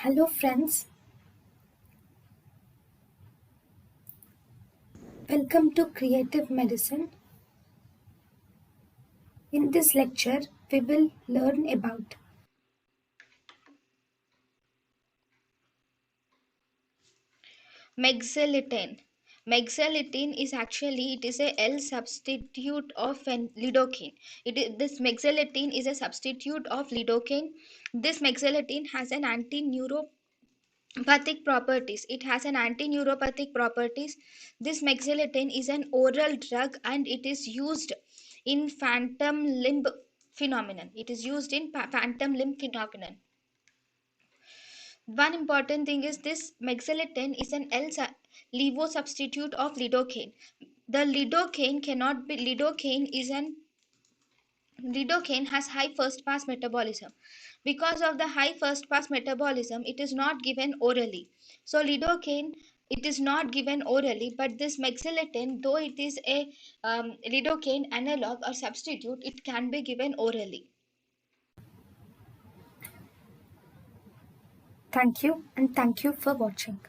Hello, friends. Welcome to Creative Medicine. In this lecture, we will learn about Mexiletine. Mexiletine is actually it is a L substitute of lidocaine. This mexiletine is a substitute of lidocaine. This mexiletine has an anti-neuropathic properties. It has an anti-neuropathic properties. This mexiletine is an oral drug and it is used in phantom limb phenomenon. It is used in phantom limb phenomenon. One important thing is this mexiletine is an levo substitute of lidocaine. The lidocaine cannot be lidocaine has high first pass metabolism. Because of the high first pass metabolism, it is not given orally. So lidocaine it is not given orally, but this mexiletine, though it is a lidocaine analog or substitute, it can be given orally. thank you and thank you for watching.